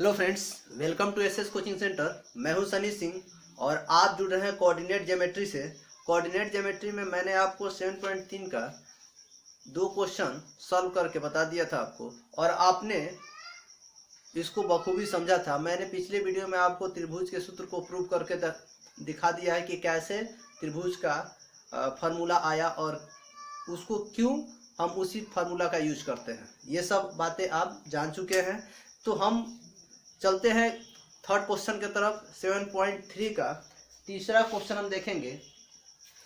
Hello friends, welcome to SS coaching centre. मैं हूं सनी सिंह और आप जुड़ रहे हैं कोऑर्डिनेट ज्योमेट्री से। कोऑर्डिनेट ज्योमेट्री में मैंने आपको 7.3 का 2 क्वेश्चन सॉल्व करके बता दिया था आपको, और आपने इसको बखूबी समझा था। मैंने पिछले वीडियो में आपको त्रिभुज के सूत्र को प्रूव करके दिखा दिया है कि कैसे त्रिभुज का फार्मूला आया और उसको क्यों हम उसी फार्मूला का यूज करते हैं। ये सब बातें आप जान चुके हैं। तो हम चलते हैं थर्ड क्वेश्चन की तरफ। 7.3 का तीसरा क्वेश्चन हम देखेंगे।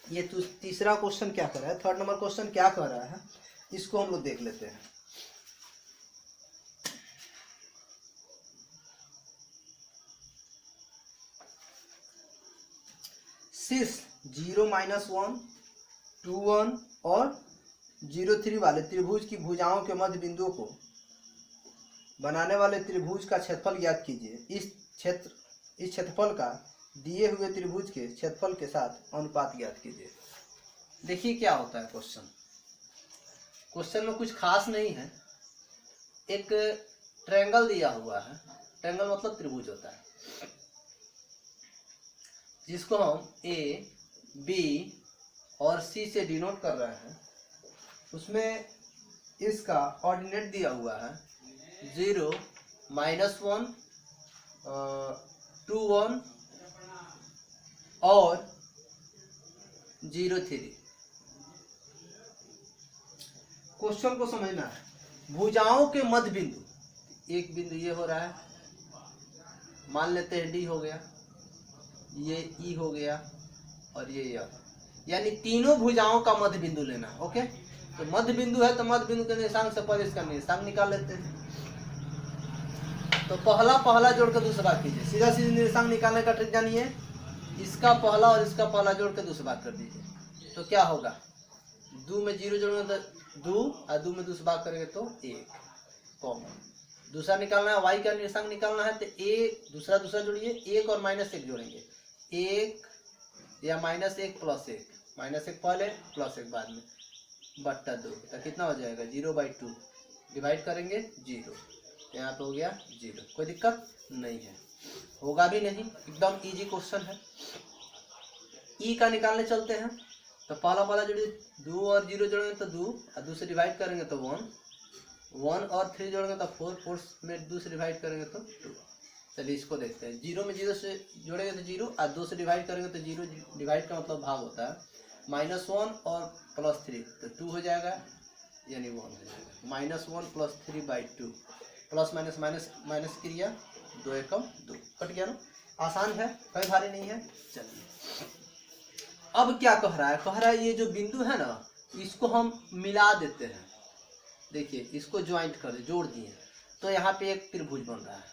ये तीसरा क्वेश्चन क्या कर रहा है, थर्ड नंबर क्वेश्चन क्या कर रहा है, इसको हम लोग देख लेते हैं। सिस 0-1, 2-1 और 0-3 वाले त्रिभुज की भुजाओं के मध्य बिंदुओं को बनाने वाले त्रिभुज का क्षेत्रफल ज्ञात कीजिए। इस क्षेत्रफल का दिए हुए त्रिभुज के क्षेत्रफल के साथ अनुपात ज्ञात कीजिए। देखिए क्या होता है क्वेश्चन में कुछ खास नहीं है। एक ट्रायंगल दिया हुआ है। ट्रायंगल मतलब त्रिभुज होता है, जिसको हम ए, बी और सी से डिनोट कर रहे हैं। उसमें इसका ऑर्डिनेट दिया हुआ है 0, -1, 2-1 और 0-3। क्वेश्चन को समझना है। भुजाओं के मध्य बिंदु, एक बिंदु ये हो रहा है, मान लेते हैं डी हो गया, ये ई हो गया और ये एफ, यानी तीनों भुजाओं का मध्य बिंदु लेना है। ओके, तो मध्य बिंदु है तो मध्य बिंदु के निशान से पर इसका निशान निकाल लेते हैं। तो पहला जोड़ के दूसरा कीजिए। सीधा निशान निकालने का ट्रिक जानिए। इसका पहला और इसका पहला जोड़ के दूसरा कर दीजिए। तो क्या होगा, 2 में 0 जोड़ेंगे तो 2 और 2 में दूसरा करेंगे तो 1 कॉमन। दूसरा निकालना है, y का निशान निकालना है तो a दूसरा जोड़िए, 1 और -1 जोड़ेंगे। 1 या -1 + 1, -1 पहले +1 बाद में, बट्टा 2। तो कितना हो जाएगा 0/2। डिवाइड करेंगे 0, यहाँ पे हो गया 0। कोई दिक्कत नहीं है, होगा भी नहीं, एकदम इजी क्वेश्चन है। ई का निकालने चलते हैं। तो पहला जोड़िए, 2 और 0 जोड़ेंगे तो 2 और 2 से डिवाइड करेंगे तो 1, 1 और 3 जोड़ेंगे तो 4, 4 में 2 से डिवाइड करेंगे तो 2। चलिए इसको देखते हैं। 0 में 0 से जोड़ेंगे तो 0 और 2 से डिवाइड करेंगे तो 0। डिवाइड का मतलब भाग होता है। -1 और +3 तो 2 हो जाएगा, यानी 1 हो जाएगा। -1 + 3/2, प्लस माइनस माइनस माइनस क्रिया, 2 एकम 2, कट गया ना। आसान है, कोई भारी नहीं है। चलिए अब क्या कह रहा है, ये जो बिंदु है ना, इसको हम मिला देते हैं। देखिए इसको ज्वाइंट कर जोड़ दिए तो यहाँ पे एक त्रिभुज बन रहा है।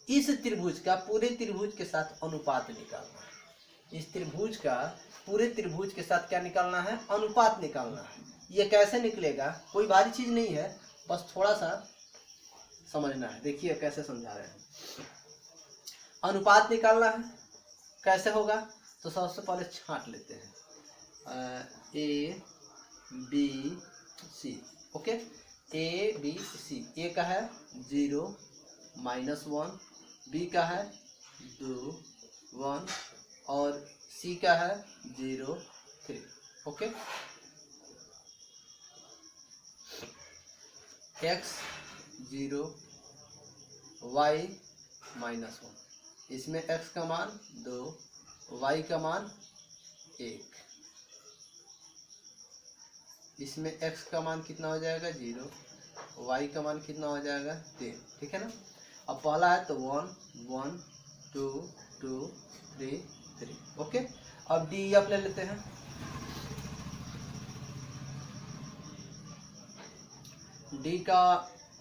इस त्रिभुज का पूरे त्रिभुज के साथ अनुपात निकालना है। इस त्रिभुज का पूरे त्रिभुज के साथ क्या निकालना है, अनुपात निकालना है। ये कैसे निकलेगा, कोई भारी चीज नहीं है, बस थोड़ा सा समझना है। देखिए कैसे समझा रहे हैं। अनुपात निकालना है, कैसे होगा, तो सबसे पहले छांट लेते हैं। A B C, okay, A B C. A का है 0, -1, बी का है 2, 1 और सी का है 0, 3। Okay, x 0, y -1। इसमें x का मान 2, y का मान 1। इसमें x का मान कितना हो जाएगा 0, y का मान कितना हो जाएगा 3। ठीक है ना। अब पहला है तो 1, 1, 2, 2, 3, 3। ओके, अब डी एफ ले लेते हैं। डी का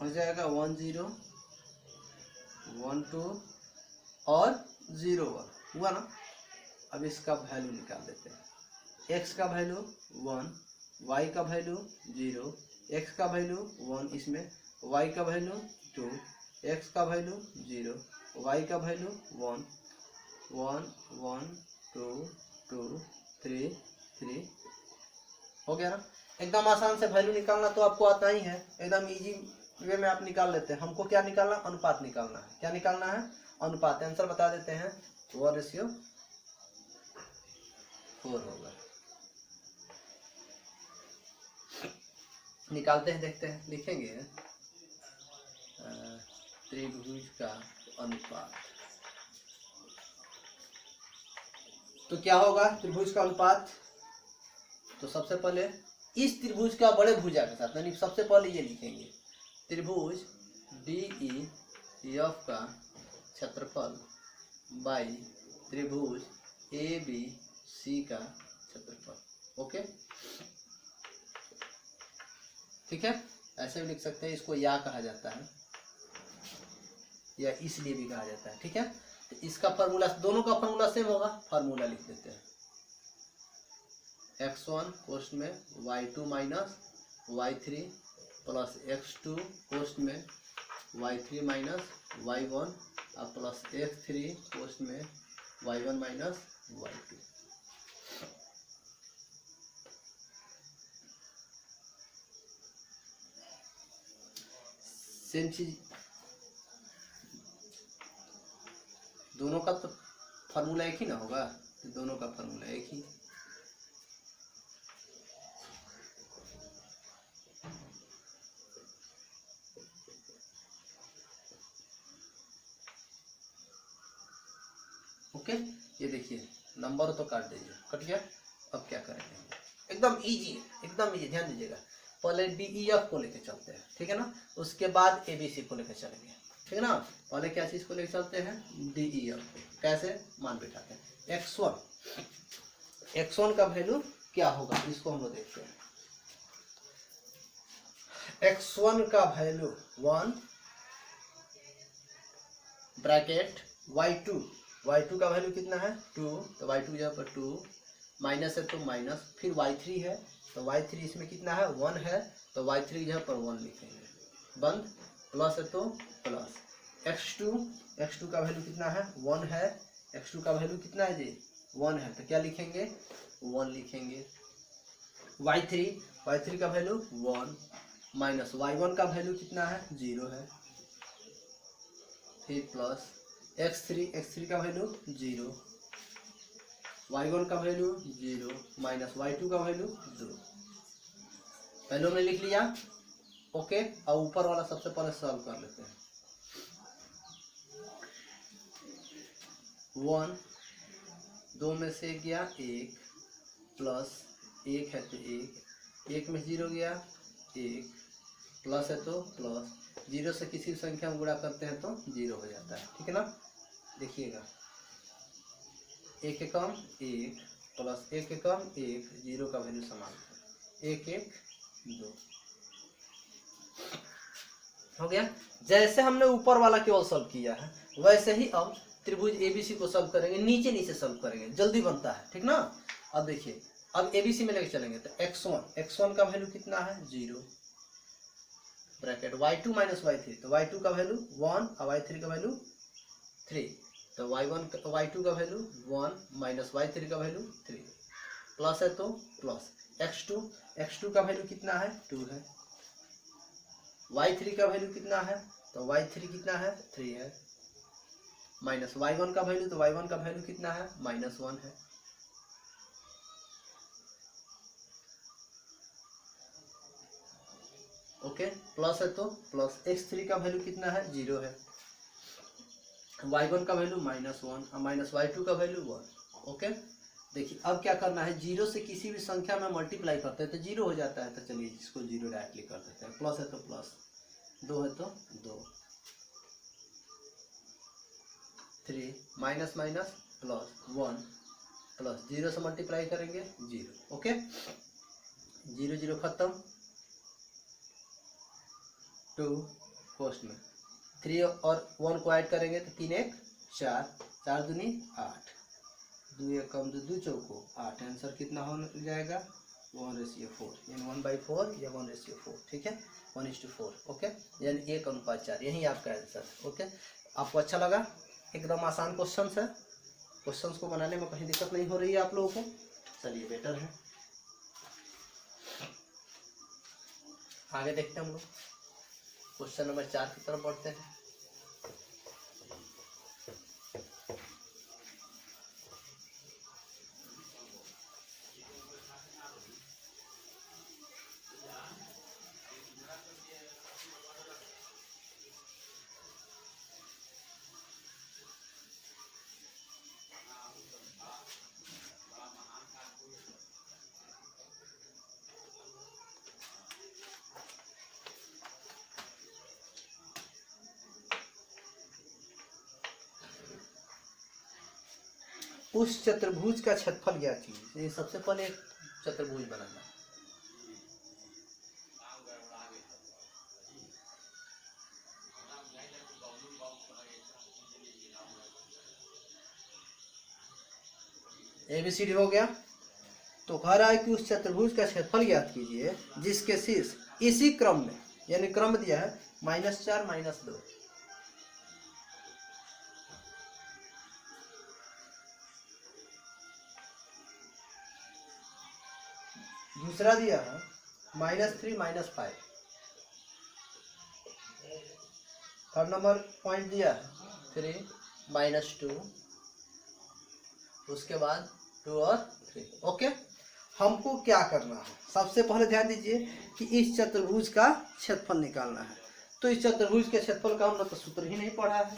हो जाएगा 1, 0, 1, 2 और 0, 1 हुआ ना। अब इसका वैल्यू निकाल देते हैं। x का वैल्यू 1, y का वैल्यू 0, x का वैल्यू 1, इसमें y का वैल्यू 2, x का वैल्यू 0, y का वैल्यू 1, 1, 1, 2, 2, 3, 3। हो गया ना। एकदम आसान से वैल्यू निकालना तो आपको आता ही है, एकदम इजी वे में आप निकाल लेते हैं। हमको क्या निकालना, अनुपात निकालना है। क्या निकालना है, अनुपात। आंसर बता देते हैं, 1:4 होगा। निकालते हैं, देखते हैं, लिखेंगे त्रिभुज का अनुपात। तो क्या होगा त्रिभुज का अनुपात, तो सबसे पहले इस त्रिभुज का बड़े भुजा के साथ, यानी सबसे पहले ये लिखेंगे त्रिभुज DEF का क्षेत्रफल बाई त्रिभुज ABC का क्षेत्रफल। ओके, ठीक है, ऐसे भी लिख सकते हैं। इसको या कहा जाता है, या इसलिए भी कहा जाता है। ठीक है, तो इसका फार्मूला, दोनों का फार्मूला सेम होगा। फार्मूला लिख देते हैं, x1 कोष्ठ में y2 minus y3 plus x2 कोष्ठ में y3 माइनस y1 और प्लस x3 कोष्ठ में y1 माइनस y2। सेम चीज, दोनों का तो फार्मूला एक ही ना होगा, तो दोनों का फार्मूला एक ही। ओके, ये देखिए नंबर तो काट दीजिए, कट गया। अब क्या करेंगे, एकदम इजी, एकदम इजी, ध्यान दीजिएगा। पहले DEF को लेके चलते हैं, ठीक है ना, उसके बाद ABC को लेके चलेंगे, ठीक है ना। पहले क्या चीज को लेके चलते हैं, DEF। कैसे, मान बैठाते हैं। x1 का वैल्यू क्या होगा, इसको हम लोग देखते हैं। x1 का वैल्यू 1 ब्रैकेट y2 का वैल्यू कितना है 2, तो y2 यहाँ पर 2 माइनस है तो माइनस, फिर y3 है तो y3 इसमें कितना है 1 है, तो y3 यहाँ पर 1 लिखेंगे, बंद। प्लस है तो प्लस। x2 का वैल्यू कितना है 1 है, x2 का वैल्यू कितना है जी 1 है, तो क्या लिखेंगे 1 लिखेंगे। y3 का वैल्यू 1 माइनस y1 का वैल्यू कितना है 0 है, फिर प्लस x3 का वैल्यू 0, y1 का वैल्यू 0 माइनस y2 का वैल्यू 2। पहले हमने लिख लिया। ओके, अब ऊपर वाला सबसे पहले सॉल्व कर लेते हैं। 1 2 में से गया 1 प्लस 1 है तो 1 में 0 गया 1 प्लस है तो प्लस, 0 से किसी संख्या में गुणा करते हैं तो 0 हो जाता है, ठीक है ना। देखिएगा 1 एकम 1 प्लस 1 एकम 1, 0 का वैल्यू समान है, 1 1 2 हो गया। जैसे हमने ऊपर वाला केवल सॉल्व किया है, वैसे ही अब त्रिभुज ABC को सॉल्व करेंगे, नीचे सॉल्व करेंगे, जल्दी बनता है, ठीक ना। अब देखिए, अब ABC में लेके चलेंगे तो x1 का वैल्यू कितना है 0 ब्रैकेट y2 माइनस y3, तो y2 का वैल्यू 1 और y3 का वैल्यू 3, तो y2 का वैल्यू 1 माइनस y3 का वैल्यू 3, प्लस है तो प्लस। x2 का वैल्यू कितना है 2 है, y3 का वैल्यू कितना है, तो y3 कितना है 3 है, माइनस y1 का वैल्यू, तो y1 का वैल्यू कितना है -1 है। ओके, प्लस है तो प्लस। x3 का वैल्यू कितना है 0 है, y1 का वैल्यू -1 और माइनस y2 का वैल्यू 1। ओके, देखिए अब क्या करना है, 0 से किसी भी संख्या में मल्टीप्लाई करते हैं तो 0 हो जाता है, तो चलिए इसको 0 डायरेक्टली कर देते हैं। प्लस है तो प्लस, 2 है तो 2, 3 माइनस माइनस प्लस 1 प्लस, 0 से मल्टीप्लाई करेंगे 0। ओके, 0 0 खत्म, 2 पोस्ट में 3 और 1 को ऐड करेंगे तो 3 1 4, 4 दूनी 8, 2 1 कम 2 2 चौको 8। आंसर कितना हो जाएगा 1:4, यानी 1/4 या 1:4, ठीक है, 1:4। ओके, यानी 1:4, यही आपका आंसर। ओके, आपको अच्छा लगा, एकदम आसान क्वेश्चन है, क्वेश्चंस को बनाने में कहीं दिक्कत नहीं हो रही है आप लोगों को, चलिए बेटर है। आगे देखते हैं हम लोग। क्वेश्चन नंबर 4 की तरफ बढ़ते हैं। उस चतुर्भुज का क्षेत्रफल ज्ञात कीजिए। सबसे पहले एक चतुर्भुज बनाना। ABCD हो गया। तो कह रहा है कि उस चतुर्भुज का क्षेत्रफल ज्ञात कीजिए जिसके शीर्ष इसी क्रम में, यानी क्रम दिया है -4 -2, दूसरा दिया है -3 -5, थर्ड नंबर पॉइंट दिया है 3 -2, उसके बाद 2 और 3। ओके, हमको क्या करना है? सबसे पहले ध्यान दीजिए कि इस चतुर्भुज का क्षेत्रफल निकालना है। तो इस चतुर्भुज के क्षेत्रफल का हमने तो सूत्र ही नहीं पढ़ा है।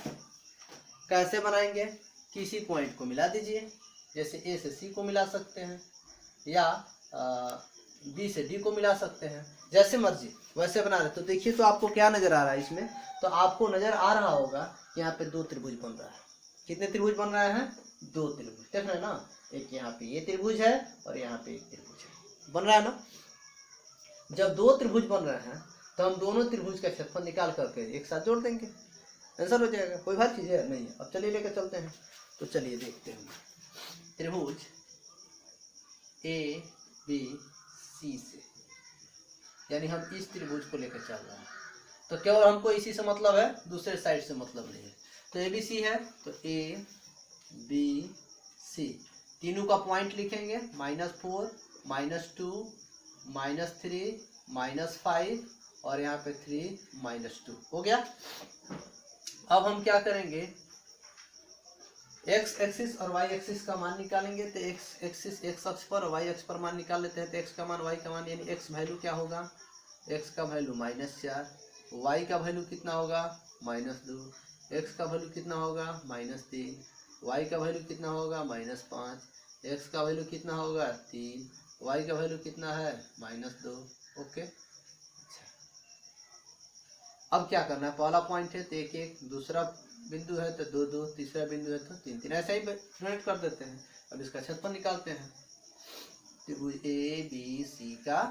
कैसे बनाएंगे? किसी पॉइंट को मिला दीजिए, जैसे A से C को मिला सकते हैं या B से D को मिला सकते हैं, जैसे मर्जी वैसे बना रहे। तो देखिए, तो आपको क्या नजर आ रहा है इसमें? तो आपको नजर आ रहा होगा यहाँ पे 2 त्रिभुज बन रहा है। कितने त्रिभुज बन रहे हैं? 2 त्रिभुज। देख रहे हैं ना, एक यहाँ पे ये त्रिभुज है और यहाँ पे एक त्रिभुज है, बन रहा है ना। जब 2 त्रिभुज बन रहे हैं तो हम दोनों त्रिभुज का क्षेत्रफल निकाल करके एक साथ जोड़ देंगे, आंसर हो जाएगा। कोई बात चीज है नहीं है। अब चलिए लेकर चलते हैं। तो चलिए देखते हैं त्रिभुज ABC से, यानी हम इस त्रिभुज को लेकर चल रहे हैं। तो केवल हमको इसी से मतलब है, दूसरे साइड से मतलब नहीं है। तो ABC है तो ABC, तीनों का पॉइंट लिखेंगे -4 -2 -3 -5 और यहाँ पे 3 -2 हो गया। अब हम क्या करेंगे? x एक्सिस और y एक्सिस का मान निकालेंगे। तो x एक्सिस x अक्ष पर और y अक्ष पर मान निकाल लेते हैं। तो x का मान y का मान, यानी x वैल्यू क्या होगा? x का वैल्यू -4, y का वैल्यू कितना होगा? -2, x का वैल्यू कितना होगा? -3, y का वैल्यू कितना होगा? -5, x का वैल्यू कितना होगा? 3, y का वैल्यू कितना है? -2। ओके, अब क्या करना है? पहला पॉइंट है तो 1 1, दूसरा बिंदु है तो 2 2, तीसरा बिंदु है तो 3 3, ऐसा ही यूनिट कर देते हैं। अब इसका क्षेत्रफल निकालते हैं। त्रिभुज ABC का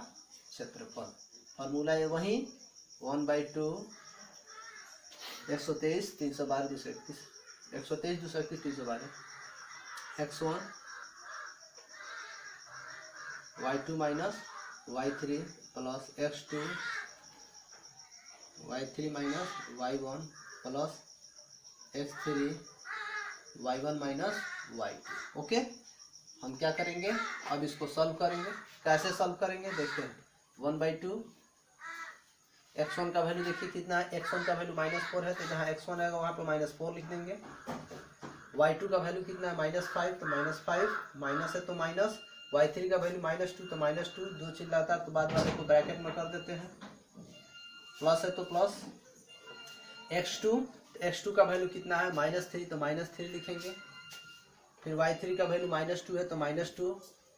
क्षेत्रफल, फॉर्मूला है वही 1/2 123 312 231, 123 231 312, x1 y2 minus y3 plus x2 y3 minus y1 plus x3 y1 minus y2। Okay, हम क्या करेंगे? अब इसको सॉल्व करेंगे। कैसे सॉल्व करेंगे? देखते हैं। 1/2, x1 का वैल्यू देखिए कितना है? x1 का वैल्यू -4 है, तो जहाँ x1 आएगा वहाँ पे -4 लिख देंगे। y2 का वैल्यू कितना है? -5, तो -5, माइनस है तो माइनस। y3 का वैल्यू -2, तो -2, 2 चिल्लाता है तो बाद वाले को ब्रैकेट में कर देते हैं। प्लस है तो प्लस। x2 का वैल्यू कितना है? -3, तो -3 लिखेंगे। फिर y3 का वैल्यू -2 है तो -2,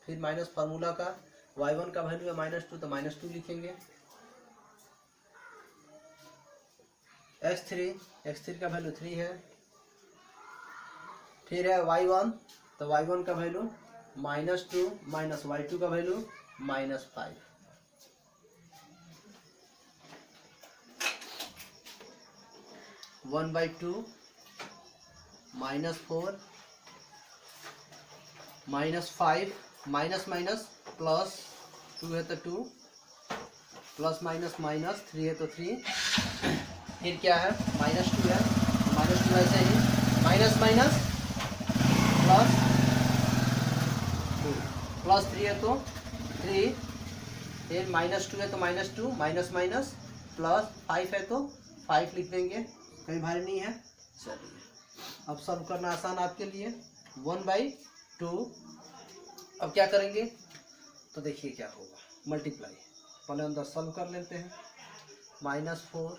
फिर माइनस फार्मूला का। y1 का वैल्यू है -2, तो -2 लिखेंगे। x3 का वैल्यू 3 है। फिर है y1, तो y1 का वैल्यू -2 माइनस y2 का वैल्यू -5। (1/2) -4 -5 माइनस माइनस प्लस 2 है तो 2 प्लस माइनस माइनस 3 है तो 3, फिर क्या है? -2 है, -2 ऐसे ही माइनस माइनस प्लस 2 प्लस 3 है तो 3, फिर -2 है तो -2 माइनस माइनस प्लस 5 है तो 5 लिख देंगे, कहीं भारी नहीं है। चलिए अब सॉल्व करना आसान आपके लिए। 1/2। अब क्या करेंगे तो देखिए क्या होगा, मल्टीप्लाई। पहले अंदर सॉल्व कर लेते हैं। -4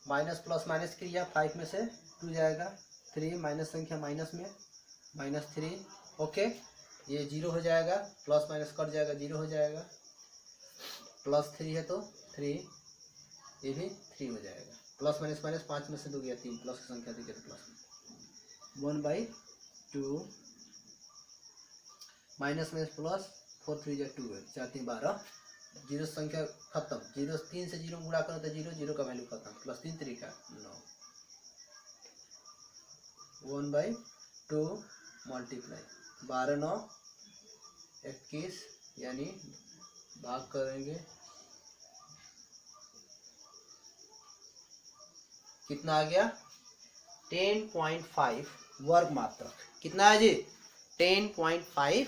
माइनस प्लस माइनस क्रिया, 5 में से 2 जाएगा, 3 माइनस संख्या माइनस में -3। ओके, ये 0 हो जाएगा, प्लस माइनस कट जाएगा, 0 हो जाएगा। +3 है तो 3, ये भी 3 हो जाएगा। प्लस माइनस माइनस 5 में से 2 गया 3, प्लस की संख्या देखिए तो प्लस में 1/2 माइनस माइनस प्लस 4 3 या 2 है, 4 3 12, 0 संख्या खत्म। 0 3 से 0 गुणा करो तो 0, 0 का वैल्यू खत्म, +3 3 का 9। 1/2 मल्टीप्लाई 12 9 21, यानी भाग करेंगे कितना आ गया 10.5 वर्ग मात्रक। कितना है जी 10.5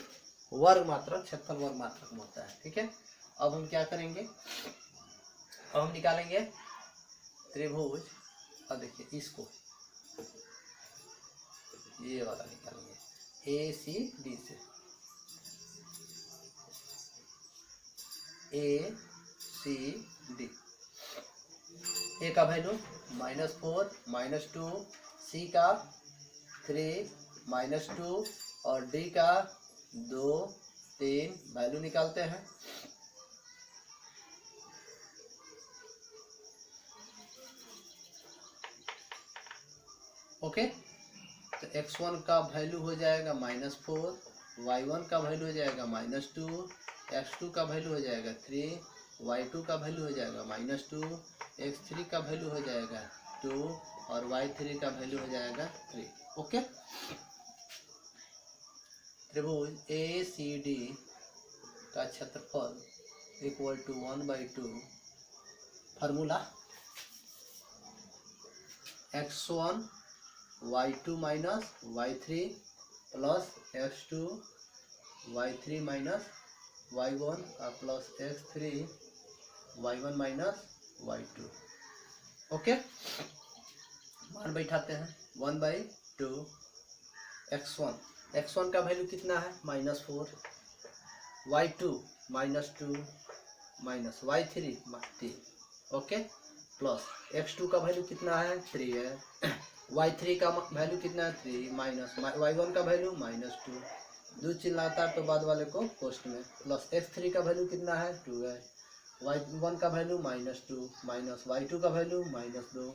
वर्ग मात्रक, क्षेत्रफल वर्ग मात्रक में होता है। ठीक है, अब हम क्या करेंगे, अब हम निकालेंगे त्रिभुज। अब देखिए इसको, ये वाला निकालेंगे ACD से, ACD। ए का वैल्यू -4 -2, सी का 3 -2 और डी का 2 3 वैल्यू निकालते हैं। ओके, तो x1 का वैल्यू हो जाएगा -4, y1 का वैल्यू हो जाएगा -2, x2 का वैल्यू हो जाएगा 3, y2 का वैल्यू हो जाएगा -2, x3 का वैल्यू हो जाएगा 2 और y3 का वैल्यू हो जाएगा 3। ओके, त्रिभुज ACD का क्षेत्रफल = 1/2। Formula x1 y2 minus y3 plus x2 y3 minus y1 plus x3 y1 minus y2। Okay, मान बैठाते हैं 1/2 x1 का वैल्यू कितना है -4, y2 -2 minus y3 3। Okay, plus x2 का वैल्यू कितना है 3 है, y3 का वैल्यू कितना है 3 माइनस y1 का वैल्यू -2, 2 चिल्लाता है तो बाद वाले को पोस्ट में, प्लस x3 का वैल्यू कितना है 2 है, y1 का वैल्यू -2 माइनस y2 का वैल्यू -2।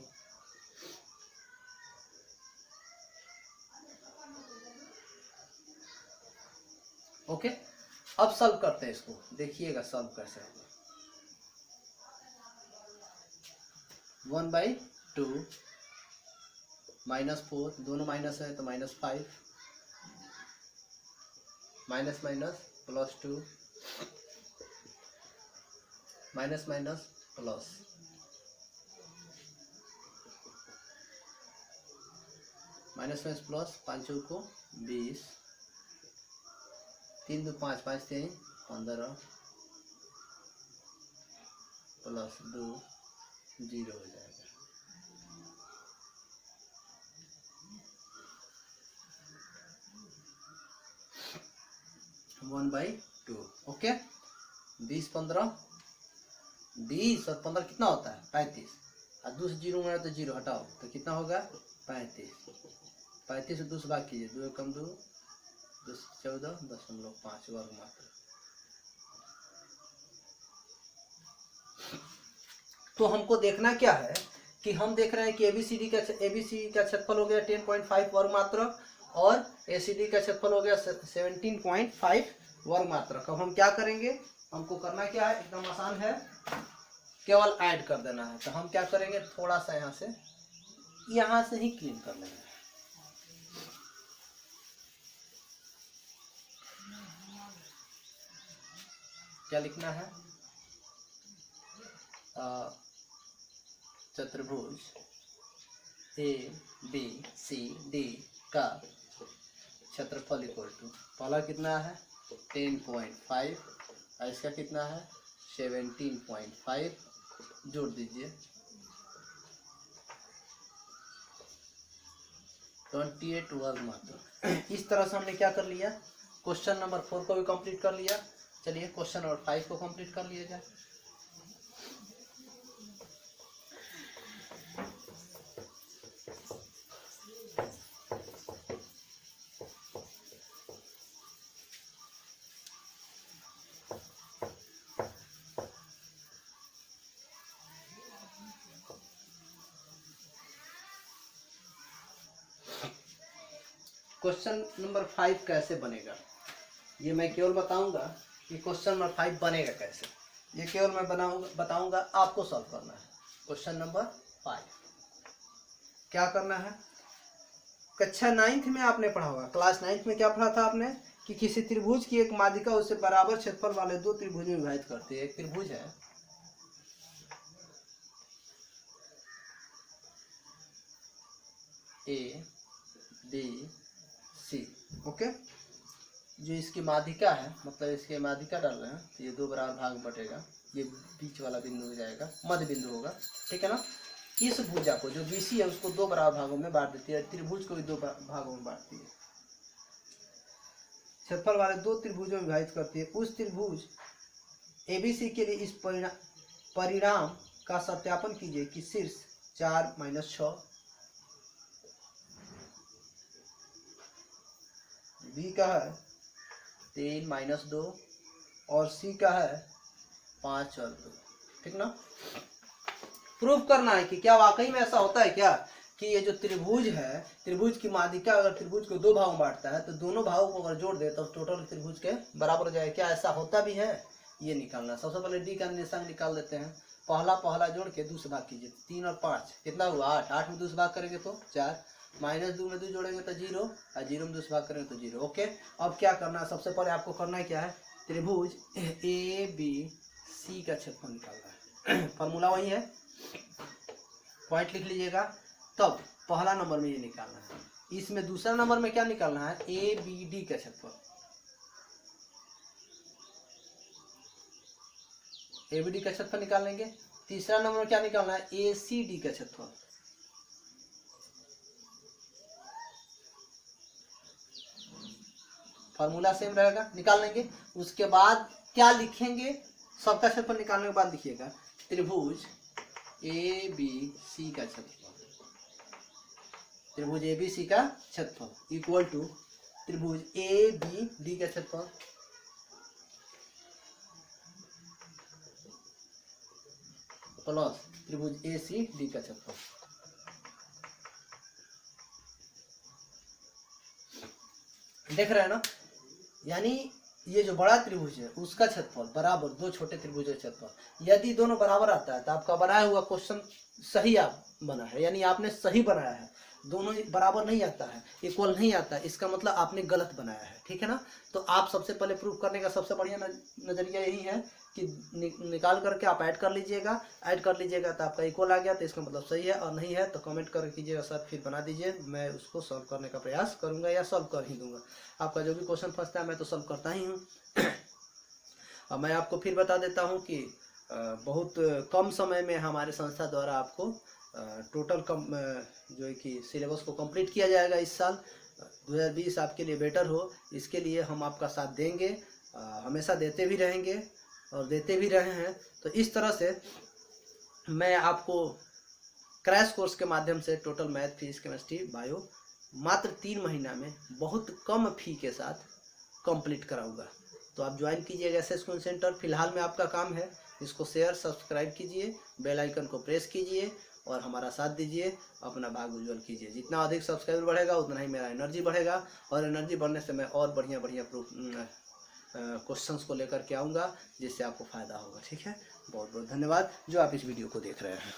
ओके, अब सॉल्व करते हैं इसको, देखिएगा सॉल्व कैसे होगा। 1/2 -4, दोनों माइनस है तो -5, minus minus +2, minus minus plus, minus minus plus, 5 को 20, 3 2 5 5 3 15 प्लस 2 0 हो जाएगा। One by two. ओके, 20 15 20 और 15 कितना होता है 35, और 2 से 0 में तो 0 हटाओ तो कितना होगा 35। 35 से 2 से भाग कीजिए, 2 कम 2 14.5 वर्ग मात्र। तो हमको देखना क्या है कि हम देख रहे हैं कि एबीसी का क्षेत्रफल हो गया 10.5 वर्ग मात्रक और एसीडी का क्षेत्रफल हो गया 17.5 वर्ग मात्रक। अब हम क्या करेंगे, हमको करना क्या है, एकदम आसान है, केवल ऐड कर देना है। तो हम क्या करेंगे, थोड़ा सा यहाँ से ही क्लीन कर लेंगे। क्या लिखना है, चतुर्भुज ABCD का क्षेत्रफल इक्वल टू, पहला कितना है 10.5 और इसका कितना है 17.5, जोड़ दीजिए 28 वर्ग मात्र। इस तरह से हमने क्या कर लिया, क्वेश्चन नंबर 4 को भी कंप्लीट कर लिया। चलिए क्वेश्चन नंबर 5 को कंप्लीट कर लिया जाए। क्वेश्चन नंबर 5 कैसे बनेगा ये मैं केवल बताऊंगा कि क्वेश्चन नंबर 5 बनेगा कैसे, ये केवल मैं बताऊंगा, आपको सॉल्व करना है। क्वेश्चन नंबर 5 क्या करना है, कक्षा 9th में आपने पढ़ा होगा, क्लास 9th में क्या पढ़ा था आपने कि किसी त्रिभुज की एक माध्यिका उसे बराबर क्षेत्रफल वाले दो त्रिभुज में विभाजित करती है। एक त्रिभुज है ABC, ओके, जो इसकी माध्यिका है, मतलब इसके माध्यिका डाल रहे हैं तो ये दो बराबर भाग बटेगा, ये बीच वाला बिंदु हो जाएगा, मध्य बिंदु होगा, ठीक है ना। इस भुजा को जो BC है उसको दो बराबर भागों में बांट देती है, त्रिभुज को भी दो भागों में बांटती है, क्षेत्रफल वाले दो त्रिभुजों में विभाजित करती है। उस त्रिभुज ABC के लिए इस परिणाम का सत्यापन कीजिए कि शीर्ष 4 - 6, B का है 3 - 2 और C का है 5 और 2, ठीक ना। प्रूव करना है कि क्या वाकई में ऐसा होता है क्या कि ये जो त्रिभुज है, त्रिभुज की माध्यिका अगर त्रिभुज को दो भागों में बांटता है तो दोनों भागों को अगर जोड़ दे तो टोटल त्रिभुज के बराबर हो जाए, क्या ऐसा होता भी है, ये निकालना। सबसे पहले D का निशान निकाल देते हैं, पहला जोड़ के 2 से भाग कीजिए, 3 और 5 कितना हुआ 8, 8 में 2 से भाग करेंगे तो 4, -2 में 2 जोड़ेंगे तो 0 और 0 में 2 से भाग करेंगे तो 0, ओके। अब क्या करना है, सबसे पहले आपको करना है क्या है, त्रिभुज ABC का क्षेत्रफल निकालना है। फॉर्मूला वही है, पॉइंट लिख लीजिएगा। तब पहला नंबर में ये निकालना है, इसमें दूसरा नंबर में क्या निकालना है, ABD का क्षेत्रफल, ABD का क्षेत्रफल निकाल लेंगे। तीसरा नंबर में क्या निकालना है, ACD का क्षेत्रफल, फॉर्मूला सेम रहेगा, निकाल लेंगे। उसके बाद क्या लिखेंगे, सबका क्षेत्रफल निकालने के बाद लिखिएगा त्रिभुज ABC का क्षेत्रफल, त्रिभुज ABC का क्षेत्रफल इक्वल टू त्रिभुज ABD का क्षेत्रफल प्लस त्रिभुज ACD का क्षेत्रफल। देख रहे हैं ना, यानी ये जो बड़ा त्रिभुज है उसका क्षेत्रफल बराबर दो छोटे त्रिभुज का क्षेत्रफल। यदि दोनों बराबर आता है तो आपका बनाया हुआ क्वेश्चन सही आप बना है, यानी आपने सही बनाया है। दोनों बराबर नहीं आता है, इक्वल नहीं आता है, इसका मतलब आपने गलत बनाया है, ठीक है ना। तो आप सबसे पहले प्रूफ करने का सबसे बढ़िया नजरिया यही है कि निकाल करके आप ऐड कर लीजिएगा, ऐड कर लीजिएगा तो आपका इक्वल आ गया तो इसका मतलब सही है, और नहीं है तो कमेंट कर कीजिएगा सर, फिर बना दीजिए, मैं उसको सॉल्व करने का प्रयास करूंगा या सॉल्व कर ही दूंगा। आपका जो भी क्वेश्चन फंसता है मैं तो सॉल्व करता ही हूँ। अब मैं आपको फिर बता देता हूँ कि बहुत कम समय में हमारे संस्था द्वारा आपको टोटल जो है कि सिलेबस को कंप्लीट किया जाएगा इस साल। 2020 आपके लिए बेटर हो, इसके लिए हम आपका साथ देंगे, हमेशा देते भी रहेंगे और देते भी रहे हैं। तो इस तरह से मैं आपको क्रैश कोर्स के माध्यम से total math, physics, chemistry, bio मात्र 3 महीना में बहुत कम फी के साथ कंप्लीट कराऊंगा। तो आप ज्वाइन कीजिएगा SS कोचिंग सेंटर। फिलहाल में आपका काम है इसको शेयर, सब्सक्राइब कीजिए, बेल आइकन को प्रेस कीजिए और हमारा साथ दीजिए, अपना भाग उज्जवल कीजिए। जितना अधिक सब्सक्राइबर बढ़ेगा उतना ही मेरा एनर्जी बढ़ेगा, और एनर्जी बढ़ने से मैं और बढ़िया क्वेश्चंस को लेकर के आऊँगा जिससे आपको फ़ायदा होगा, ठीक है। बहुत बहुत धन्यवाद जो आप इस वीडियो को देख रहे हैं।